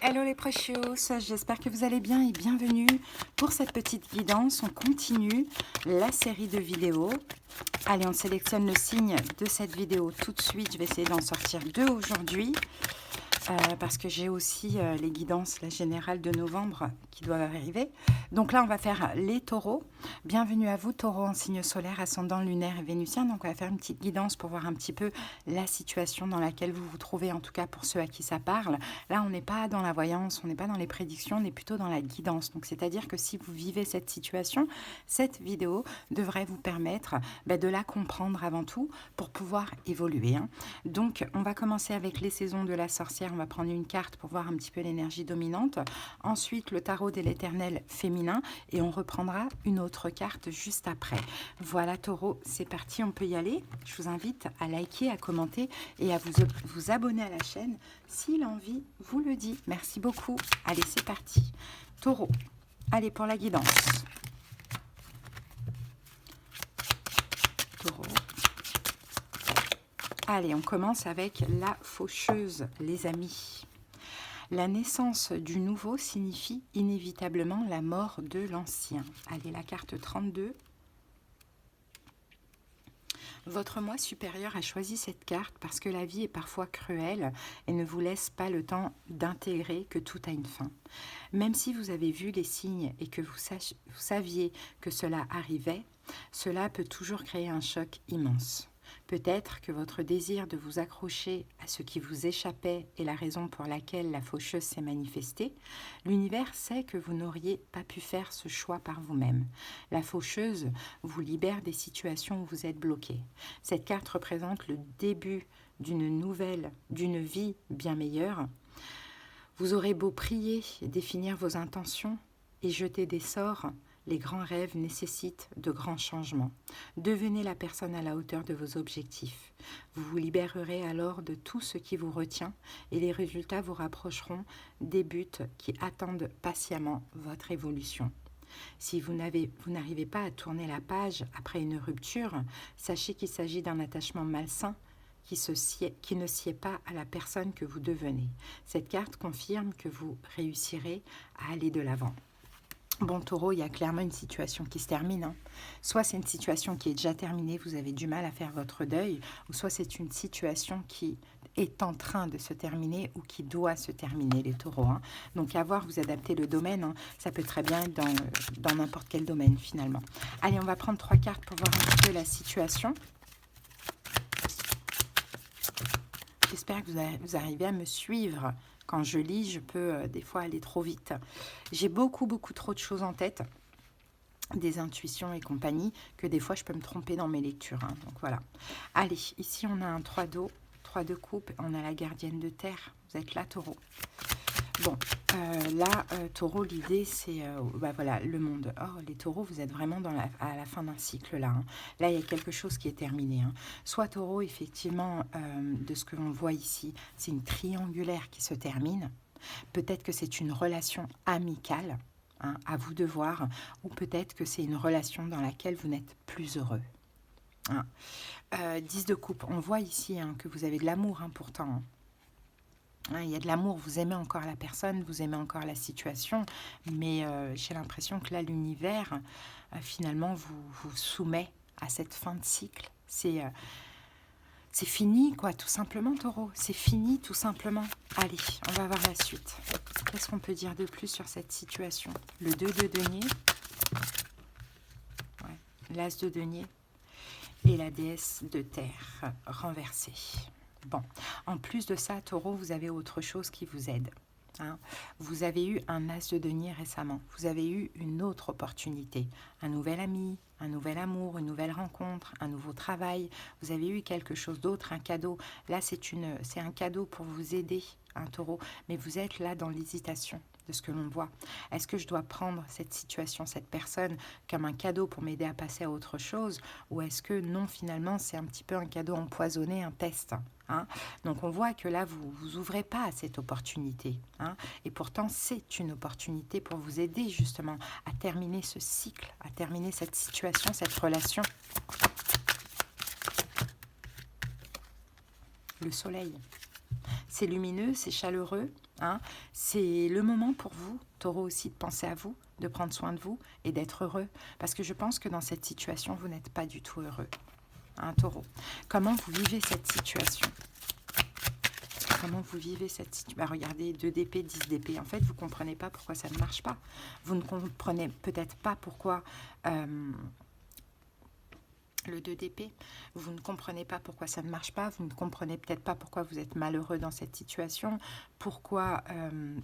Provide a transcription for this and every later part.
Hello les précieux, j'espère que vous allez bien et bienvenue pour cette petite guidance. On continue la série de vidéos. Allez, on sélectionne le signe de cette vidéo tout de suite. Je vais essayer d'en sortir 2 aujourd'hui. Parce que j'ai aussi les guidances la générale de novembre qui doivent arriver. Donc là, on va faire les taureaux. Bienvenue à vous, taureaux en signe solaire, ascendant lunaire et vénusien. Donc on va faire une petite guidance pour voir un petit peu la situation dans laquelle vous vous trouvez, en tout cas pour ceux à qui ça parle. Là, on n'est pas dans la voyance, on n'est pas dans les prédictions, on est plutôt dans la guidance. Donc c'est-à-dire que si vous vivez cette situation, cette vidéo devrait vous permettre de la comprendre avant tout pour pouvoir évoluer. Donc on va commencer avec les saisons de la sorcière. On va prendre une carte pour voir un petit peu l'énergie dominante. Ensuite, le tarot de l'éternel féminin. Et on reprendra une autre carte juste après. Voilà, taureau, c'est parti, on peut y aller. Je vous invite à liker, à commenter et à vous abonner à la chaîne si l'envie vous le dit. Merci beaucoup. Allez, c'est parti. Taureau, allez pour la guidance. Taureau. Allez, on commence avec la faucheuse, les amis. La naissance du nouveau signifie inévitablement la mort de l'ancien. Allez, la carte 32. Votre moi supérieur a choisi cette carte parce que la vie est parfois cruelle et ne vous laisse pas le temps d'intégrer que tout a une fin. Même si vous avez vu les signes et que vous saviez que cela arrivait, cela peut toujours créer un choc immense. Peut-être que votre désir de vous accrocher à ce qui vous échappait est la raison pour laquelle la faucheuse s'est manifestée. L'univers sait que vous n'auriez pas pu faire ce choix par vous-même. La faucheuse vous libère des situations où vous êtes bloqué. Cette carte représente le début d'une vie bien meilleure. Vous aurez beau prier, définir vos intentions et jeter des sorts, les grands rêves nécessitent de grands changements. Devenez la personne à la hauteur de vos objectifs. Vous vous libérerez alors de tout ce qui vous retient et les résultats vous rapprocheront des buts qui attendent patiemment votre évolution. Si vous n'arrivez pas à tourner la page après une rupture, sachez qu'il s'agit d'un attachement malsain qui ne sied pas à la personne que vous devenez. Cette carte confirme que vous réussirez à aller de l'avant. Bon, taureau, il y a clairement une situation qui se termine. Soit c'est une situation qui est déjà terminée, vous avez du mal à faire votre deuil, ou soit c'est une situation qui est en train de se terminer ou qui doit se terminer, les taureaux. Donc, à voir, vous adaptez le domaine. Ça peut très bien être dans n'importe quel domaine, finalement. Allez, on va prendre 3 cartes pour voir un petit peu la situation. J'espère que vous arrivez à me suivre. Quand je lis, je peux des fois aller trop vite. J'ai beaucoup trop de choses en tête, des intuitions et compagnie, que des fois je peux me tromper dans mes lectures. Donc voilà. Allez, ici on a un 3 d'eau, 3 de coupe, on a la gardienne de terre. Vous êtes là, taureau. Bon, là, taureau, l'idée, c'est voilà, le monde. Oh, les taureaux, vous êtes vraiment à la fin d'un cycle, là. Là, il y a quelque chose qui est terminé. Soit taureau, effectivement, de ce que l'on voit ici, c'est une triangulaire qui se termine. Peut-être que c'est une relation amicale, à vous de voir, ou peut-être que c'est une relation dans laquelle vous n'êtes plus heureux. 10 de coupe, on voit ici que vous avez de l'amour, pourtant. Il y a de l'amour, vous aimez encore la personne, vous aimez encore la situation, mais j'ai l'impression que là, l'univers, finalement, vous soumet à cette fin de cycle. C'est fini, quoi, tout simplement, taureau. C'est fini, tout simplement. Allez, on va voir la suite. Qu'est-ce qu'on peut dire de plus sur cette situation? Le 2 de denier, l'as de denier et la déesse de terre renversée. Bon, en plus de ça, taureau, vous avez autre chose qui vous aide. Vous avez eu un as de denier récemment. Vous avez eu une autre opportunité. Un nouvel ami, un nouvel amour, une nouvelle rencontre, un nouveau travail. Vous avez eu quelque chose d'autre, un cadeau. Là, c'est un cadeau pour vous aider, taureau. Mais vous êtes là dans l'hésitation de ce que l'on voit. Est-ce que je dois prendre cette situation, cette personne, comme un cadeau pour m'aider à passer à autre chose? Ou est-ce que non, finalement, c'est un petit peu un cadeau empoisonné, un test? Donc on voit que là, vous ouvrez pas à cette opportunité. Et pourtant, c'est une opportunité pour vous aider justement à terminer ce cycle, à terminer cette situation, cette relation. Le soleil. C'est lumineux, c'est chaleureux, hein. C'est le moment pour vous, taureau, aussi de penser à vous, de prendre soin de vous et d'être heureux. Parce que je pense que dans cette situation, vous n'êtes pas du tout heureux, hein, taureau. Comment vous vivez cette situation? Comment vous vivez cette situation? Regardez, 2 d'épée, 10 d'épée. En fait, vous ne comprenez pas pourquoi ça ne marche pas. Vous ne comprenez peut-être pas pourquoi... le 2 d'épée, vous ne comprenez pas pourquoi ça ne marche pas, vous ne comprenez peut-être pas pourquoi vous êtes malheureux dans cette situation, pourquoi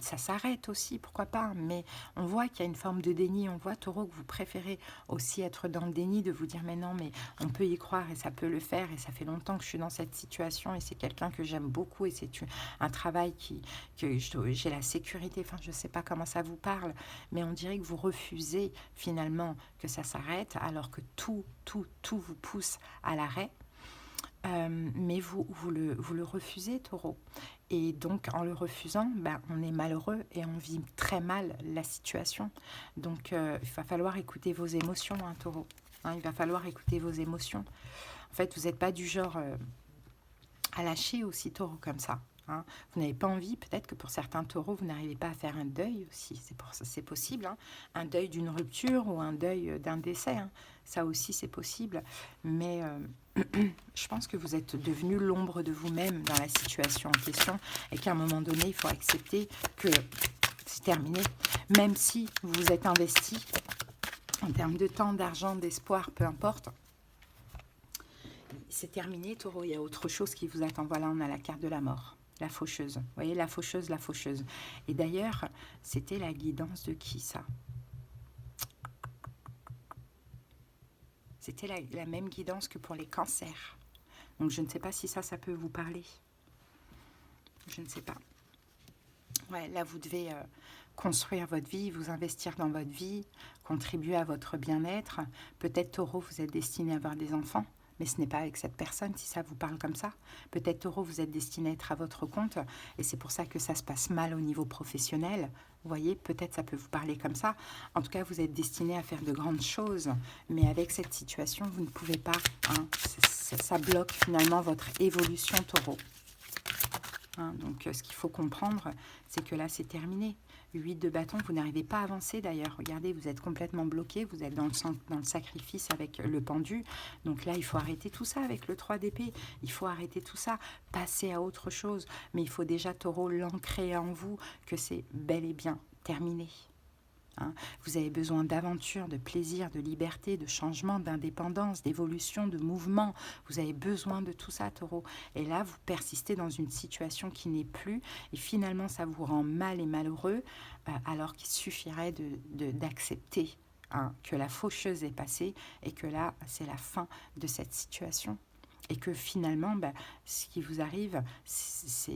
ça s'arrête aussi, pourquoi pas, mais on voit qu'il y a une forme de déni, on voit, taureau, que vous préférez aussi être dans le déni, de vous dire mais non, mais on peut y croire et ça peut le faire, et ça fait longtemps que je suis dans cette situation et c'est quelqu'un que j'aime beaucoup et c'est un travail que j'ai la sécurité, enfin je ne sais pas comment ça vous parle, mais on dirait que vous refusez finalement que ça s'arrête alors que tout vous pousse à l'arrêt, mais vous le refusez, taureau. Et donc, en le refusant, on est malheureux et on vit très mal la situation. Donc, il va falloir écouter vos émotions, hein, taureau. Hein, il va falloir écouter vos émotions. En fait, vous n'êtes pas du genre à lâcher aussi, taureau, comme ça. Hein. Vous n'avez pas envie, peut-être que pour certains taureaux, vous n'arrivez pas à faire un deuil aussi. C'est possible, hein. Un deuil d'une rupture ou un deuil d'un décès. Hein. Ça aussi, c'est possible. Mais je pense que vous êtes devenu l'ombre de vous-même dans la situation en question et qu'à un moment donné, il faut accepter que c'est terminé. Même si vous vous êtes investi en termes de temps, d'argent, d'espoir, peu importe. C'est terminé, taureau. Il y a autre chose qui vous attend. Voilà, on a la carte de la mort. La faucheuse. Vous voyez, la faucheuse, la faucheuse. Et d'ailleurs, c'était la guidance de qui, ça? C'était la même guidance que pour les cancers. Donc, je ne sais pas si ça peut vous parler. Je ne sais pas. Ouais, là, vous devez construire votre vie, vous investir dans votre vie, contribuer à votre bien-être. Peut-être, taureau, vous êtes destiné à avoir des enfants. Mais ce n'est pas avec cette personne, si ça vous parle comme ça. Peut-être, taureau, vous êtes destiné à être à votre compte, et c'est pour ça que ça se passe mal au niveau professionnel. Vous voyez, peut-être ça peut vous parler comme ça. En tout cas, vous êtes destiné à faire de grandes choses, mais avec cette situation, vous ne pouvez pas. Hein, ça bloque finalement votre évolution, taureau. Hein, donc, ce qu'il faut comprendre, c'est que là, c'est terminé. 8 de bâton, vous n'arrivez pas à avancer d'ailleurs. Regardez, vous êtes complètement bloqué, vous êtes dans le sacrifice avec le pendu. Donc là, il faut arrêter tout ça avec le 3 d'épée. Il faut arrêter tout ça, passer à autre chose. Mais il faut déjà, taureau, l'ancrer en vous que c'est bel et bien terminé. Hein. Vous avez besoin d'aventure, de plaisir, de liberté, de changement, d'indépendance, d'évolution, de mouvement. Vous avez besoin de tout ça, taureau. Et là, vous persistez dans une situation qui n'est plus. Et finalement, ça vous rend mal et malheureux, alors qu'il suffirait d'accepter que la faucheuse est passée et que là, c'est la fin de cette situation. Et que finalement, ce qui vous arrive, ce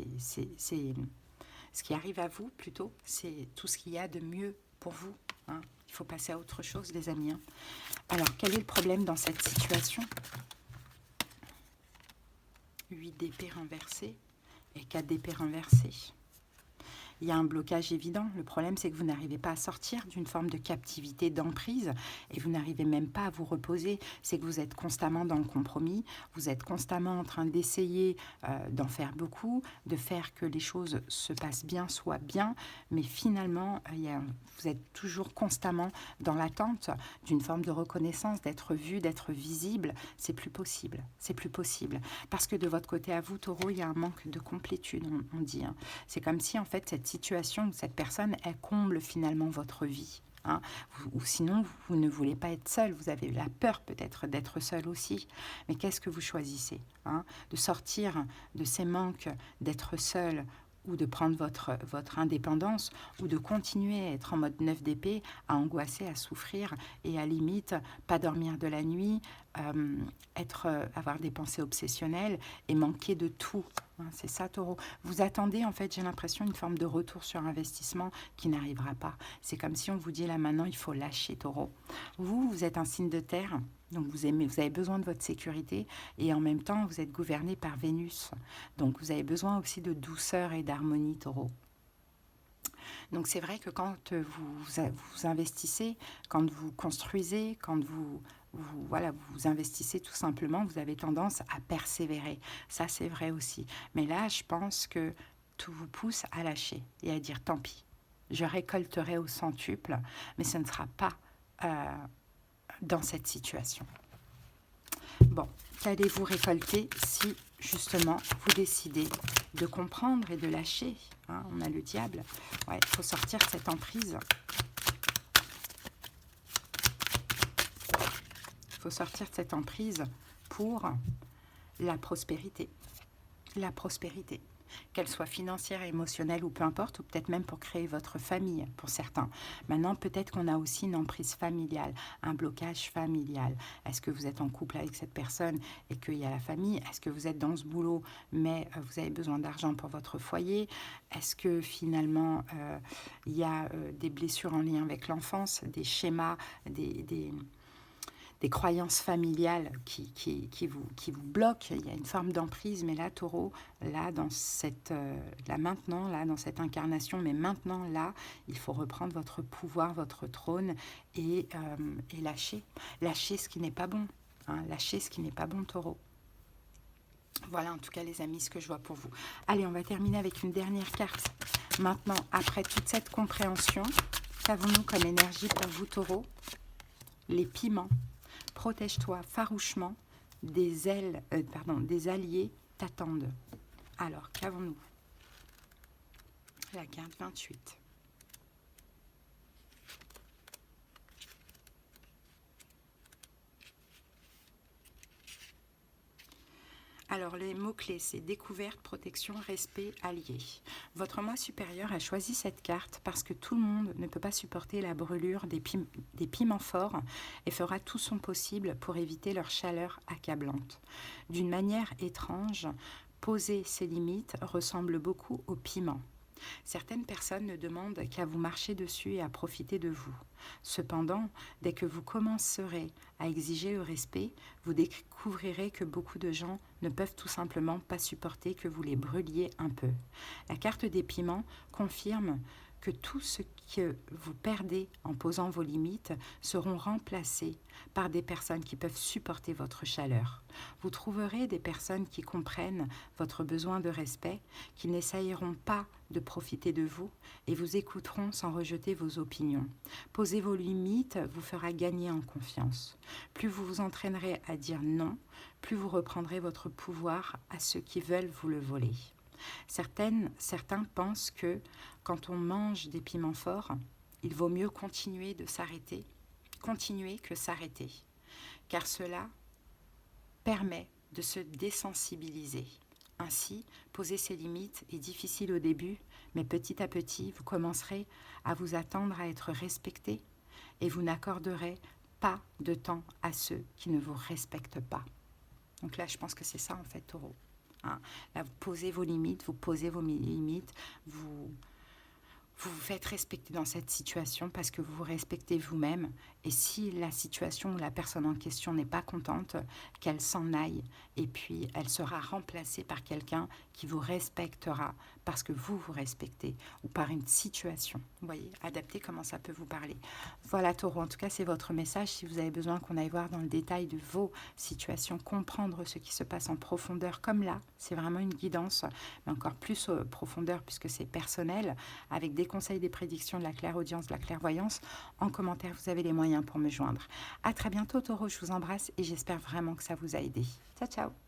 qui arrive à vous, plutôt, c'est tout ce qu'il y a de mieux pour vous. Hein. Il faut passer à autre chose, les amis. Hein. Alors, quel est le problème dans cette situation? 8 d'épée renversée et 4 d'épée renversée. Il y a un blocage évident. Le problème, c'est que vous n'arrivez pas à sortir d'une forme de captivité, d'emprise, et vous n'arrivez même pas à vous reposer. C'est que vous êtes constamment dans le compromis, vous êtes constamment en train d'essayer d'en faire beaucoup, de faire que les choses se passent bien, soient bien, mais finalement, vous êtes toujours constamment dans l'attente d'une forme de reconnaissance, d'être vu, d'être visible. C'est plus possible. C'est plus possible. Parce que de votre côté à vous, taureau, il y a un manque de complétude, on dit. Hein. C'est comme si, en fait, cette situation, cette personne, elle comble finalement votre vie. Hein. Ou sinon, vous ne voulez pas être seul, vous avez la peur peut-être d'être seul aussi. Mais qu'est-ce que vous choisissez? Hein? De sortir de ces manques, d'être seul, ou de prendre votre indépendance, ou de continuer à être en mode 9 d'épée, à angoisser, à souffrir, et à limite, pas dormir de la nuit, avoir des pensées obsessionnelles et manquer de tout. Hein, c'est ça, taureau. Vous attendez, en fait, j'ai l'impression, une forme de retour sur investissement qui n'arrivera pas. C'est comme si on vous dit, là, maintenant, il faut lâcher, taureau. Vous êtes un signe de terre, donc vous avez besoin de votre sécurité, et en même temps, vous êtes gouverné par Vénus. Donc, vous avez besoin aussi de douceur et d'harmonie, taureau. Donc, c'est vrai que quand vous investissez, quand vous construisez, quand vous investissez tout simplement, vous avez tendance à persévérer. Ça, c'est vrai aussi. Mais là, je pense que tout vous pousse à lâcher et à dire tant pis, je récolterai au centuple, mais ce ne sera pas dans cette situation. Bon, qu'allez-vous récolter si justement vous décidez de comprendre et de lâcher, hein? On a le diable, ouais, il faut sortir de cette emprise. Il faut sortir de cette emprise pour la prospérité. La prospérité, qu'elle soit financière, émotionnelle ou peu importe, ou peut-être même pour créer votre famille pour certains. Maintenant, peut-être qu'on a aussi une emprise familiale, un blocage familial. Est-ce que vous êtes en couple avec cette personne et qu'il y a la famille? Est-ce que vous êtes dans ce boulot mais vous avez besoin d'argent pour votre foyer? Est-ce que finalement il y a des blessures en lien avec l'enfance, des schémas, des croyances familiales qui vous bloquent? Il y a une forme d'emprise, mais là, Taureau, là, dans cette incarnation, mais maintenant, là, il faut reprendre votre pouvoir, votre trône et lâcher. Lâcher ce qui n'est pas bon. Hein, lâcher ce qui n'est pas bon, Taureau. Voilà, en tout cas, les amis, ce que je vois pour vous. Allez, on va terminer avec une dernière carte. Maintenant, après toute cette compréhension, qu'avons-nous comme énergie pour vous, Taureau? Les piments. Protège-toi farouchement, des alliés t'attendent. Alors, qu'avons-nous? La carte 28. Alors, les mots-clés, c'est découverte, protection, respect, allié. Votre moi supérieur a choisi cette carte parce que tout le monde ne peut pas supporter la brûlure des piments forts et fera tout son possible pour éviter leur chaleur accablante. D'une manière étrange, poser ses limites ressemble beaucoup au piment. Certaines personnes ne demandent qu'à vous marcher dessus et à profiter de vous. Cependant, dès que vous commencerez à exiger le respect, vous découvrirez que beaucoup de gens ne peuvent tout simplement pas supporter que vous les brûliez un peu. La carte des piments confirme que tout ce que vous perdez en posant vos limites seront remplacés par des personnes qui peuvent supporter votre chaleur. Vous trouverez des personnes qui comprennent votre besoin de respect, qui n'essayeront pas de profiter de vous et vous écouteront sans rejeter vos opinions. Poser vos limites vous fera gagner en confiance. Plus vous vous entraînerez à dire non, plus vous reprendrez votre pouvoir à ceux qui veulent vous le voler. Certains pensent que quand on mange des piments forts, il vaut mieux continuer que s'arrêter, car cela permet de se désensibiliser. Ainsi, poser ses limites est difficile au début, mais petit à petit, vous commencerez à vous attendre à être respecté et vous n'accorderez pas de temps à ceux qui ne vous respectent pas. Donc là, je pense que c'est ça en fait, Taureau. Hein. Là, vous posez vos limites, vous vous faites respecter dans cette situation parce que vous vous respectez vous-même. Et si la situation ou la personne en question n'est pas contente, qu'elle s'en aille et puis elle sera remplacée par quelqu'un qui vous respectera parce que vous vous respectez ou par une situation. Vous voyez, adaptez comment ça peut vous parler. Voilà, Taureau, en tout cas, c'est votre message. Si vous avez besoin qu'on aille voir dans le détail de vos situations, comprendre ce qui se passe en profondeur, comme là, c'est vraiment une guidance, mais encore plus profondeur puisque c'est personnel, avec des conseils, des prédictions, de la clairaudience, de la clairvoyance. En commentaire, vous avez les moyens pour me joindre. À très bientôt, Taureau, je vous embrasse et j'espère vraiment que ça vous a aidé. Ciao, ciao!